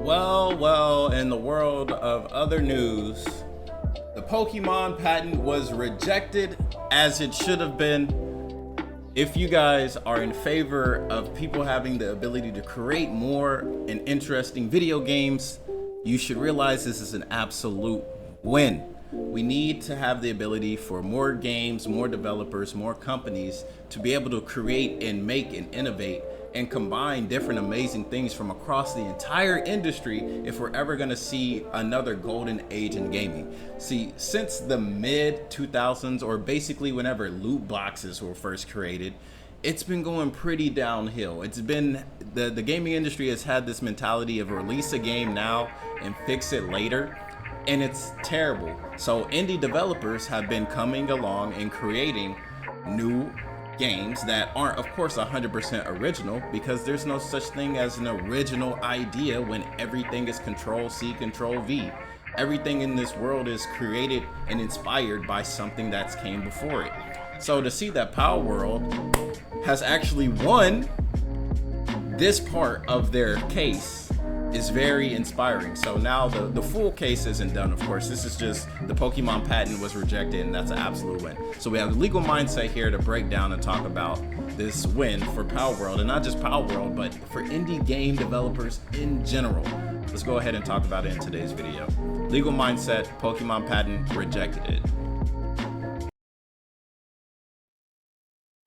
Well, in the world of other news, the Pokemon patent was rejected as it should have been. If you guys are in favor of people having the ability to create more and interesting video games, you should realize this is an absolute win. We need to have the ability for more games, more developers, more companies to be able to create and make and innovate and combine different amazing things from across the entire industry if we're ever going to see another golden age in gaming. See, since the mid 2000s, or basically whenever loot boxes were first created, it's been going pretty downhill. It's been the gaming industry has had this mentality of release a game now and fix it later, and it's terrible. So indie developers have been coming along and creating new games that aren't, of course, 100% original, because there's no such thing as an original idea when everything is Control-C, Control-V. Everything in this world is created and inspired by something that's came before it. So to see that Palworld has actually won this part of their case is very inspiring. So now the full case isn't done, of course. This is just the Pokemon patent was rejected, and that's an absolute win. So we have the legal mindset here to break down and talk about this win for Palworld, and not just Palworld, but for indie game developers in general. Let's go ahead and talk about it in today's video. Legal mindset, Pokemon patent rejected it.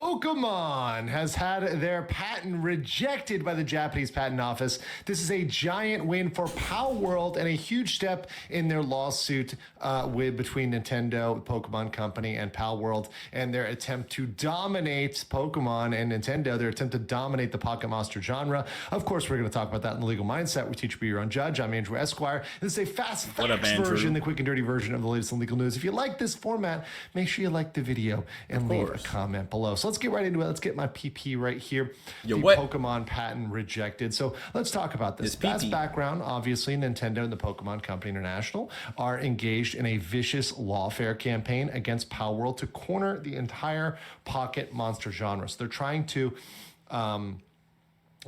Pokemon has had their patent rejected by the Japanese Patent Office. This is a giant win for Palworld and a huge step in their lawsuit between Nintendo, Pokemon Company, and Palworld, and their attempt to dominate Pokemon and Nintendo, their attempt to dominate the pocket monster genre. Of course, we're going to talk about that in the legal mindset. We teach you be your own judge. I'm Andrew Esquire. This is a fast facts version, the quick and dirty version of the latest in legal news. If you like this format, make sure you like the video and leave a comment below. So let's get right into it. Let's get my PP right here. Pokemon patent rejected. So let's talk about this. As background, obviously, Nintendo and the Pokemon Company International are engaged in a vicious lawfare campaign against Palworld to corner the entire pocket monster genre. So they're trying to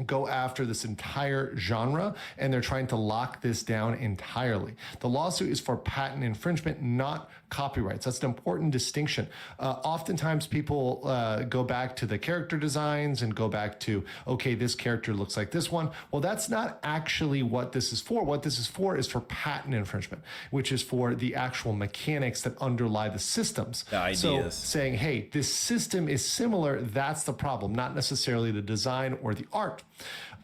go after this entire genre, and they're trying to lock this down entirely. The lawsuit is for patent infringement, not copyrights. That's an important distinction. Oftentimes people go back to the character designs and go back to, okay, this character looks like this one. Well, that's not actually what this is for. What this is for patent infringement, which is for the actual mechanics that underlie the systems. The ideas. So saying, hey, this system is similar, that's the problem, not necessarily the design or the art.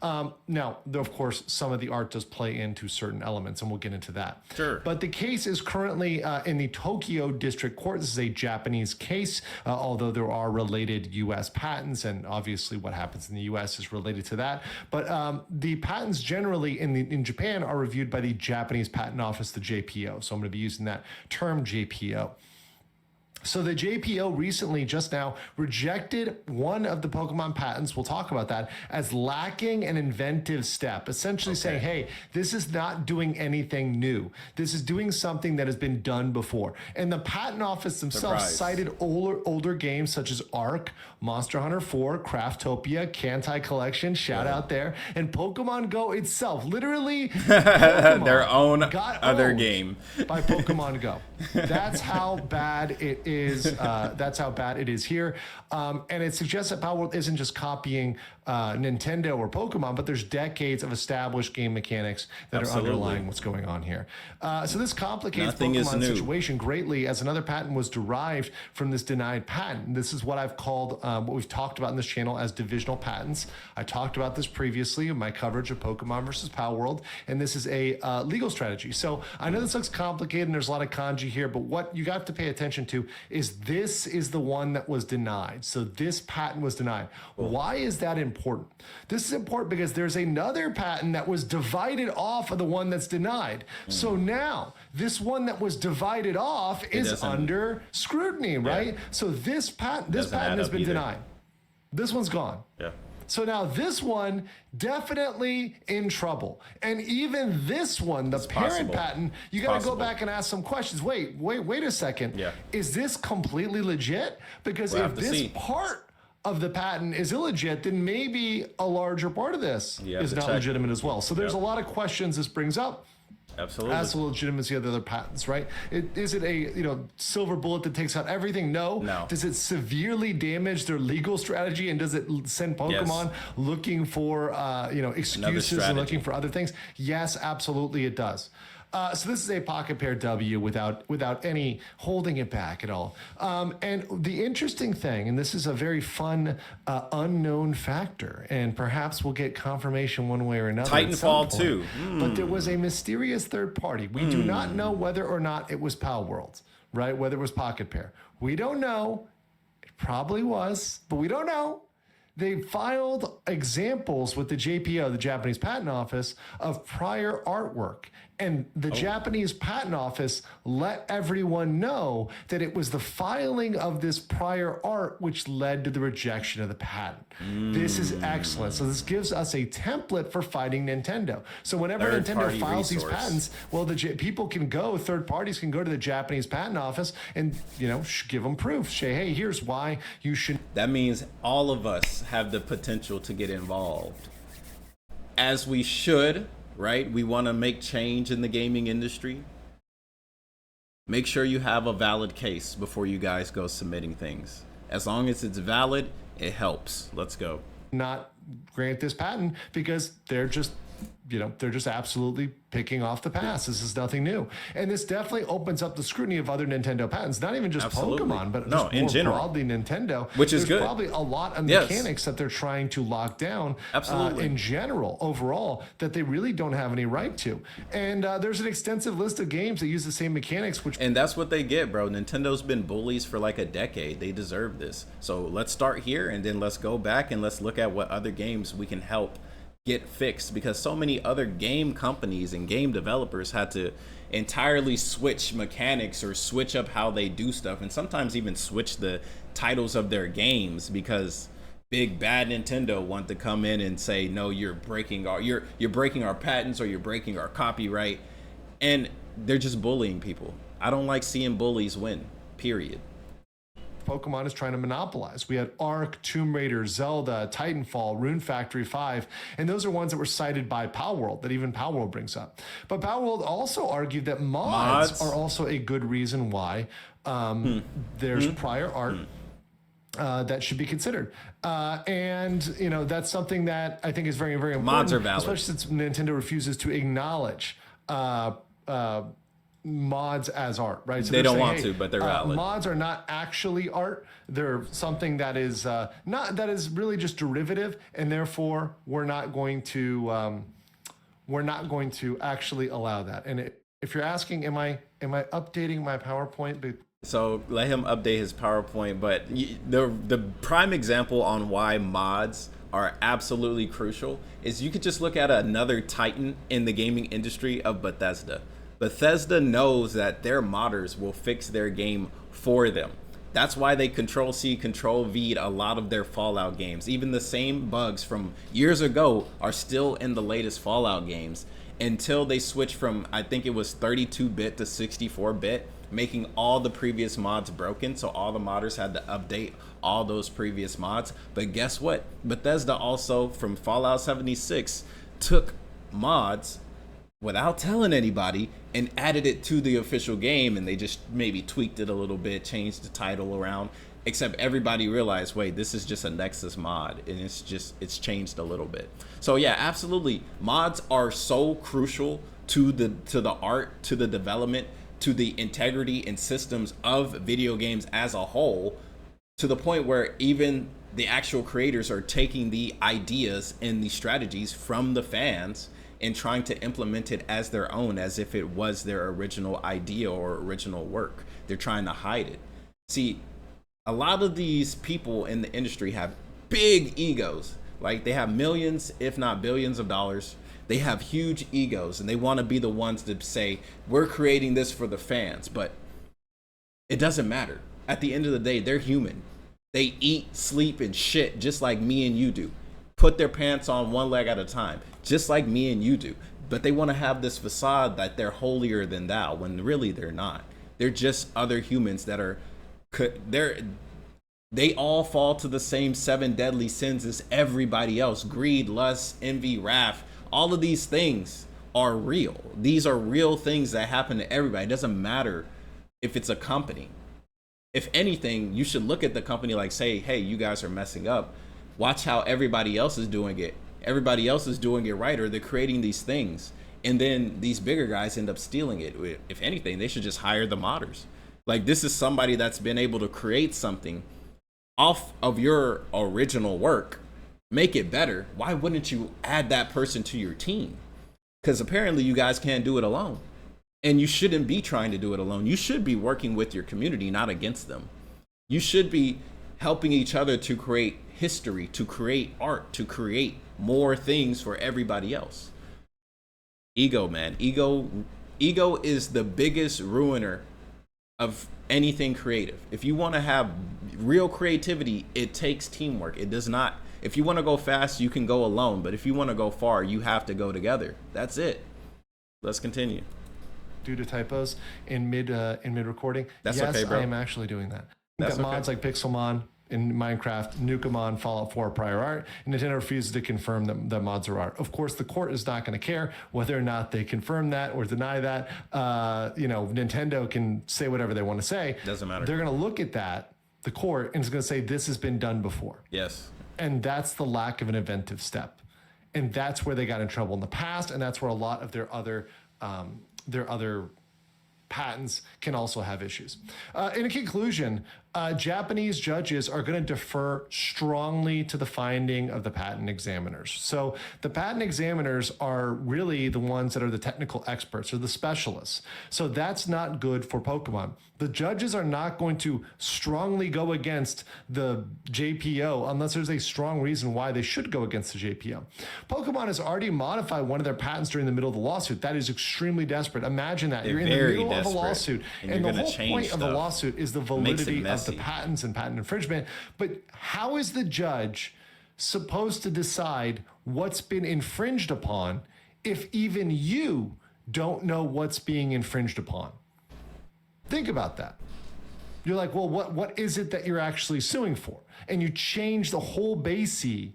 Now, of course, some of the art does play into certain elements, and we'll get into that. Sure. But the case is currently in the Tokyo District Court. This is a Japanese case, although there are related U.S. patents, and obviously what happens in the U.S. is related to that. But the patents generally in Japan are reviewed by the Japanese Patent Office, the JPO. So I'm going to be using that term, JPO. So the JPO recently, just now, rejected one of the Pokemon patents, we'll talk about that, as lacking an inventive step, essentially saying, hey, this is not doing anything new. This is doing something that has been done before. And the Patent Office themselves cited older games such as Ark, Monster Hunter 4, Craftopia, Kantai Collection, shout out there, and Pokemon Go itself, literally their own other game by Pokemon Go. That's how bad it is. That's how bad it is here. And it suggests that Palworld isn't just copying Nintendo or Pokemon, but there's decades of established game mechanics that are underlying what's going on here. So this complicates Pokemon's situation greatly, as another patent was derived from this denied patent. This is what I've called, what we've talked about in this channel as divisional patents. I talked about this previously in my coverage of Pokemon versus Palworld, and this is a legal strategy. So I know this looks complicated and there's a lot of kanji here, but what you have to pay attention to is this is the one that was denied. So this patent was denied. Why is that important? This is important because there's another patent that was divided off of the one that's denied. So now this one that was divided off is under scrutiny, right? So this patent has been denied. This one's gone. Yeah. So now this one definitely in trouble. And even this one, the parent patent, you got to go back and ask some questions. Wait a second. Yeah. Is this completely legit? Because if this part of the patent is illegit, then maybe a larger part of this is not legitimate as well. So there's a lot of questions this brings up. Absolutely. As to the legitimacy of the other patents, right? Is it a silver bullet that takes out everything? No. Does it severely damage their legal strategy, and does it send Pokemon looking for excuses and looking for other things? Yes, absolutely it does. So this is a pocket pair W without any holding it back at all. And the interesting thing, and this is a very fun unknown factor, and perhaps we'll get confirmation one way or another. Titanfall 2. But there was a mysterious third party. We do not know whether or not it was Palworld, right? Whether it was pocket pair. We don't know. It probably was, but we don't know. They filed examples with the JPO, the Japanese Patent Office, of prior artwork. And the Japanese Patent Office let everyone know that it was the filing of this prior art which led to the rejection of the patent. This is excellent. So this gives us a template for fighting Nintendo. So whenever Nintendo files these patents, well, people can go, third parties can go to the Japanese Patent Office and, give them proof. Say, hey, here's why you should. That means all of us have the potential to get involved. As we should. Right? We want to make change in the gaming industry. Make sure you have a valid case before you guys go submitting things. As long as it's valid, it helps. Let's go. Not grant this patent because they're just absolutely picking off the past. This is nothing new. And this definitely opens up the scrutiny of other Nintendo patents, not even just Pokemon, but just in more general. Broadly Nintendo. Which is good. There's probably a lot of mechanics that they're trying to lock down in general, overall, that they really don't have any right to. And there's an extensive list of games that use the same mechanics. And that's what they get, bro. Nintendo's been bullies for like a decade. They deserve this. So let's start here, and then let's go back and let's look at what other games we can help get fixed, because so many other game companies and game developers had to entirely switch mechanics or switch up how they do stuff, and sometimes even switch the titles of their games because big bad Nintendo want to come in and say, no, you're breaking our patents, or you're breaking our copyright, and they're just bullying people. I don't like seeing bullies win, period. Pokemon is trying to monopolize. We had Ark, Tomb Raider, Zelda, Titanfall, Rune Factory 5, and those are ones that were cited by Palworld, that even Palworld brings up. But Palworld also argued that mods are also a good reason why there's prior art that should be considered. And, that's something that I think is very, very important. Mods are valid. Especially since Nintendo refuses to acknowledge mods as art, right? So they don't want to, but they're valid. Mods are not actually art. They're something that is really just derivative, and therefore we're not going to actually allow that. And if you're asking, am I updating my PowerPoint? So let him update his PowerPoint. But the prime example on why mods are absolutely crucial is you could just look at another titan in the gaming industry of Bethesda. Bethesda knows that their modders will fix their game for them. That's why they Control-C, Control-V'd a lot of their Fallout games. Even the same bugs from years ago are still in the latest Fallout games until they switch from, I think it was 32-bit to 64-bit, making all the previous mods broken. So all the modders had to update all those previous mods. But guess what? Bethesda also, from Fallout 76, took mods without telling anybody and added it to the official game, and they just maybe tweaked it a little bit, changed the title around, except everybody realized, wait, this is just a Nexus mod, and it's changed a little bit. So yeah, absolutely, mods are so crucial to the art, to the development, to the integrity and systems of video games as a whole, to the point where even the actual creators are taking the ideas and the strategies from the fans and trying to implement it as their own, as if it was their original idea or original work. They're trying to hide it. See, a lot of these people in the industry have big egos. Like, they have millions, if not billions of dollars. They have huge egos, and they want to be the ones to say, we're creating this for the fans. But it doesn't matter. At the end of the day, they're human. They eat, sleep, and shit just like me and you do. Put their pants on one leg at a time, just like me and you do. But they want to have this facade that they're holier than thou, when really they're not. They're just other humans that are, They all fall to the same 7 deadly sins as everybody else. Greed, lust, envy, wrath. All of these things are real. These are real things that happen to everybody. It doesn't matter if it's a company. If anything, you should look at the company like, say, hey, you guys are messing up. Watch how everybody else is doing it. Everybody else is doing it right, or they're creating these things. And then these bigger guys end up stealing it. If anything, they should just hire the modders. Like, this is somebody that's been able to create something off of your original work, make it better. Why wouldn't you add that person to your team? Because apparently you guys can't do it alone. And you shouldn't be trying to do it alone. You should be working with your community, not against them. You should be helping each other to create history, to create art, to create more things for everybody else. Ego, man. Ego is the biggest ruiner of anything creative. If you want to have real creativity, it takes teamwork. It does not. If you want to go fast, you can go alone. But if you want to go far, you have to go together. That's it. Let's continue. Due to typos in mid recording. That's yes, okay, bro. I am actually doing that. We've That's got mods like Pixelmon in Minecraft, Nukamon, Fallout 4 prior art, and Nintendo refuses to confirm that mods are art. Of course, the court is not going to care whether or not they confirm that or deny that. Nintendo can say whatever they want to say. Doesn't matter. They're going to look at that, the court, and it's going to say this has been done before. Yes. And that's the lack of an inventive step. And that's where they got in trouble in the past, and that's where a lot of their other patents can also have issues. In conclusion, Japanese judges are going to defer strongly to the finding of the patent examiners. So the patent examiners are really the ones that are the technical experts or the specialists. So that's not good for Pokemon. The judges are not going to strongly go against the JPO unless there's a strong reason why they should go against the JPO. Pokemon has already modified one of their patents during the middle of the lawsuit. That is extremely desperate. Imagine that. You're in the middle of a lawsuit, and the whole point of the lawsuit is the validity of the patents and patent infringement. But how is the judge supposed to decide what's been infringed upon if even you don't know what's being infringed upon? Think about that. You're like, well, what is it that you're actually suing for? And you change the whole basis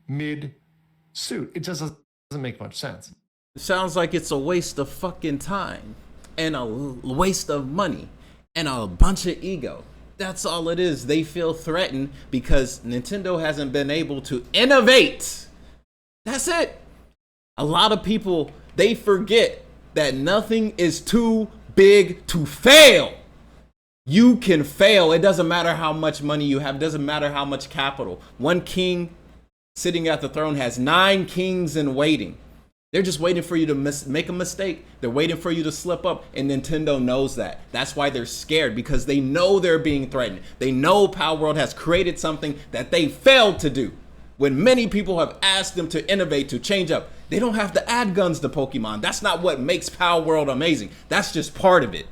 mid-suit. It just doesn't make much sense. It sounds like it's a waste of fucking time and a waste of money and a bunch of ego. That's all it is. They feel threatened because Nintendo hasn't been able to innovate. That's it. A lot of people, they forget that nothing is too big to fail. You can fail. It doesn't matter how much money you have. It doesn't matter how much capital. One king sitting at the throne has 9 kings in waiting. They're just waiting for you to make a mistake. They're waiting for you to slip up, and Nintendo knows that. That's why they're scared, because they know they're being threatened. They know Palworld has created something that they failed to do. When many people have asked them to innovate, to change up, they don't have to add guns to Pokemon. That's not what makes Palworld amazing. That's just part of it.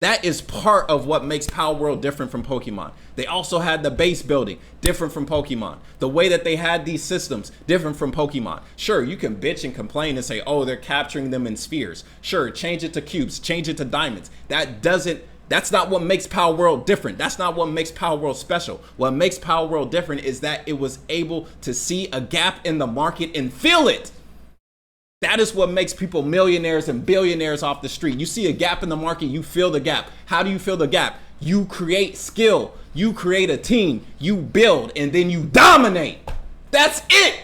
That is part of what makes Palworld different from Pokemon. They also had the base building, different from Pokemon. The way that they had these systems, different from Pokemon. Sure, you can bitch and complain and say, oh, they're capturing them in spheres. Sure, change it to cubes, change it to diamonds. That's not what makes Palworld different. That's not what makes Palworld special. What makes Palworld different is that it was able to see a gap in the market and fill it. That is what makes people millionaires and billionaires off the street. You see a gap in the market, you fill the gap. How do you fill the gap? You create skill, you create a team, you build, and then you dominate. That's it.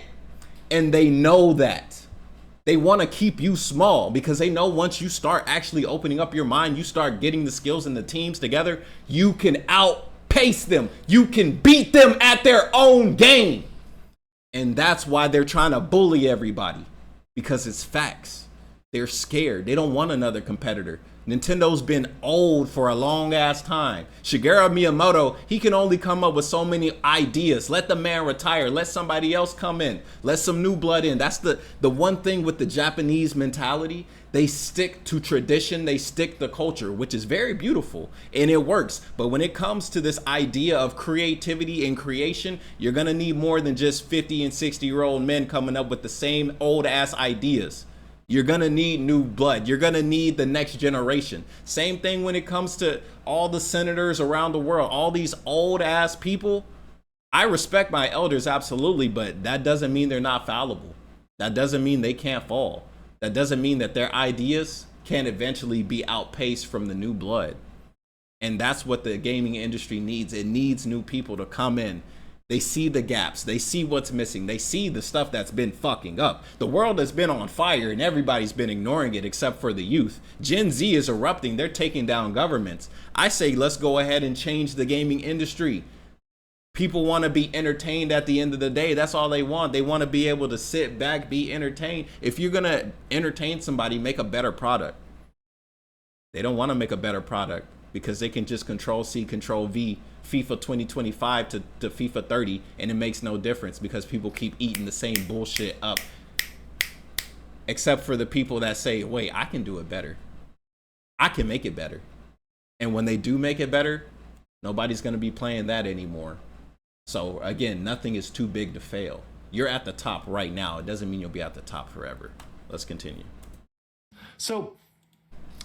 And they know that. They want to keep you small because they know once you start actually opening up your mind, you start getting the skills and the teams together, you can outpace them. You can beat them at their own game. And that's why they're trying to bully everybody. Because it's facts. They're scared. They don't want another competitor. Nintendo's been old for a long ass time. Shigeru Miyamoto, he can only come up with so many ideas. Let the man retire. Let somebody else come in. Let some new blood in. That's the one thing with the Japanese mentality. They stick to tradition. They stick to culture, which is very beautiful and it works. But when it comes to this idea of creativity and creation, you're going to need more than just 50 and 60-year-old men coming up with the same old ass ideas. You're gonna need new blood. You're gonna need the next generation. Same thing when it comes to all the senators around the world, all these old ass people. I respect my elders, absolutely, but that doesn't mean they're not fallible. That doesn't mean they can't fall. That doesn't mean that their ideas can eventually be outpaced from the new blood. And that's what the gaming industry needs. It needs new people to come in. They see the gaps. They see what's missing. They see the stuff that's been fucking up. The world has been on fire and everybody's been ignoring it except for the youth. Gen Z is erupting. They're taking down governments. I say let's go ahead and change the gaming industry. People want to be entertained at the end of the day. That's all they want. They want to be able to sit back, be entertained. If you're going to entertain somebody, make a better product. They don't want to make a better product because they can just Control C, Control V, FIFA 2025 to FIFA 30, and it makes no difference because people keep eating the same bullshit up. Except for the people that say, wait, I can do it better. I can make it better. And when they do make it better, nobody's going to be playing that anymore. So again, nothing is too big to fail. You're at the top right now. It doesn't mean you'll be at the top forever. Let's continue. So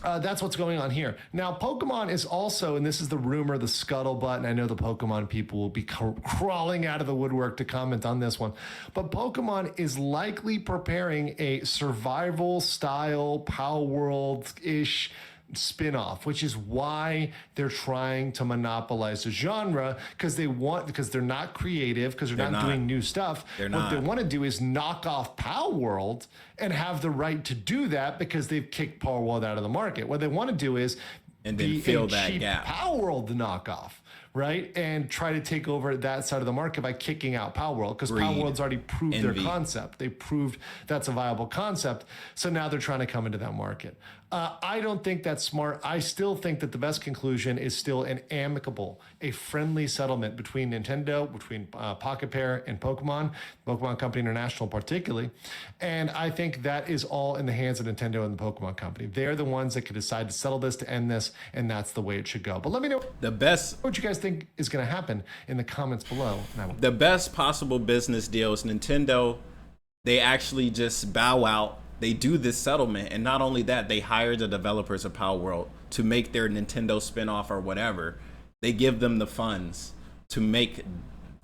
that's what's going on here. Now, Pokemon is also, and this is the rumor, the scuttlebutt, and I know the Pokemon people will be crawling out of the woodwork to comment on this one, but Pokemon is likely preparing a survival style Palworld-ish spin-off, which is why they're trying to monopolize the genre, because they're not creative, because they're not doing new stuff. What they want to do is knock off Palworld and have the right to do that because they've kicked Palworld out of the market. What they want to do is and then fill that gap. Palworld knockoff, right? And try to take over that side of the market by kicking out Palworld, because Palworld's already proved their concept. They proved that's a viable concept. So now they're trying to come into that market. I don't think that's smart. I still think that the best conclusion is still an amicable, a friendly settlement between Nintendo, between Pocket Pair and Pokemon Company International particularly. And I think that is all in the hands of Nintendo and the Pokemon Company. They're the ones that could decide to settle this, to end this, and that's the way it should go. But let me know what you guys think is going to happen in the comments below. The best possible business deal is Nintendo. They actually just bow out. They do this settlement, and not only that, they hire the developers of Palworld to make their Nintendo spinoff or whatever. They give them the funds to make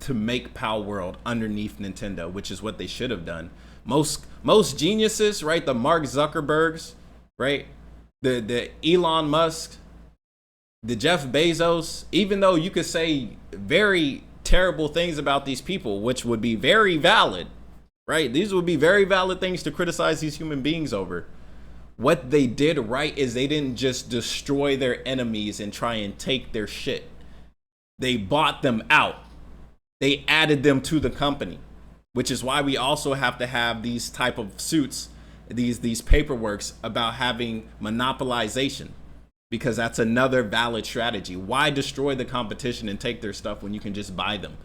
Palworld underneath Nintendo, which is what they should have done. Most geniuses, right? The Mark Zuckerbergs, right? The Elon Musk, the Jeff Bezos. Even though you could say very terrible things about these people, which would be very valid. Right? These would be very valid things to criticize these human beings over. What they did right is they didn't just destroy their enemies and try and take their shit. They bought them out. They added them to the company, which is why we also have to have these type of suits, these paperworks about having monopolization, because that's another valid strategy. Why destroy the competition and take their stuff when you can just buy them?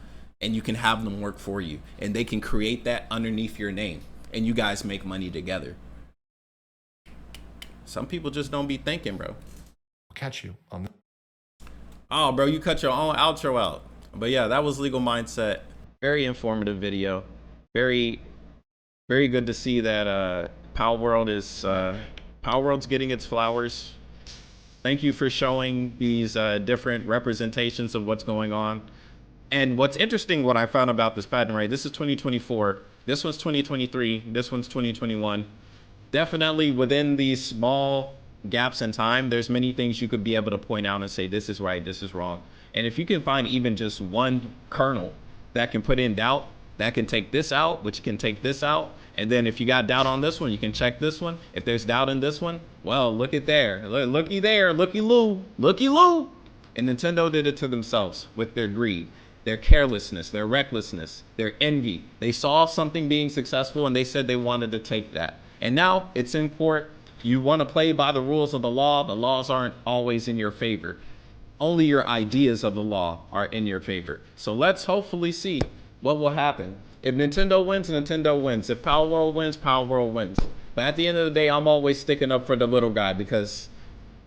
And you can have them work for you, and they can create that underneath your name, and you guys make money together. Some people just don't be thinking, bro. I'll catch you on that. Oh, bro, you cut your own outro out. But yeah, that was Legal Mindset. Very informative video. Very, very good to see that Palworld's getting its flowers. Thank you for showing these different representations of what's going on. And what's interesting, what I found about this patent, right? This is 2024. This one's 2023. This one's 2021. Definitely within these small gaps in time, there's many things you could be able to point out and say, this is right, this is wrong. And if you can find even just one kernel that can put in doubt, that can take this out, which can take this out. And then if you got doubt on this one, you can check this one. If there's doubt in this one, well, look at there. Looky there, looky loo, looky loo. And Nintendo did it to themselves with their greed. Their carelessness, their recklessness, their envy. They saw something being successful and they said they wanted to take that. And now it's in court. You want to play by the rules of the law. The laws aren't always in your favor. Only your ideas of the law are in your favor. So let's hopefully see what will happen. If Nintendo wins, Nintendo wins. If Palworld wins, Palworld wins. But at the end of the day, I'm always sticking up for the little guy, because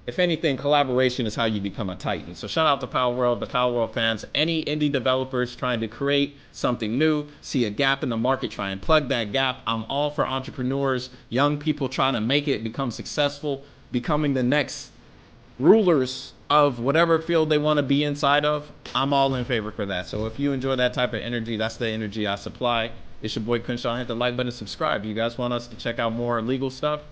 if anything, collaboration is how you become a titan. So shout out to Palworld, the Palworld fans, any indie developers trying to create something new, see a gap in the market, try and plug that gap. I'm all for entrepreneurs, young people trying to make it, become successful, becoming the next rulers of whatever field they want to be inside of. I'm all in favor for that. So if you enjoy that type of energy, that's the energy I supply. It's your boy KhunShawn. Hit the like button, subscribe. You guys want us to check out more legal stuff?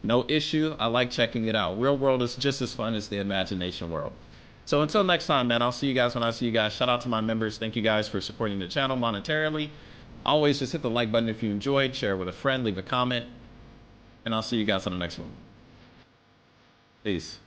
No issue. I like checking it out. Real world is just as fun as the imagination world. So until next time, man, I'll see you guys when I see you guys. Shout out to my members. Thank you guys for supporting the channel monetarily. Always just hit the like button if you enjoyed. Share with a friend. Leave a comment. And I'll see you guys on the next one. Peace.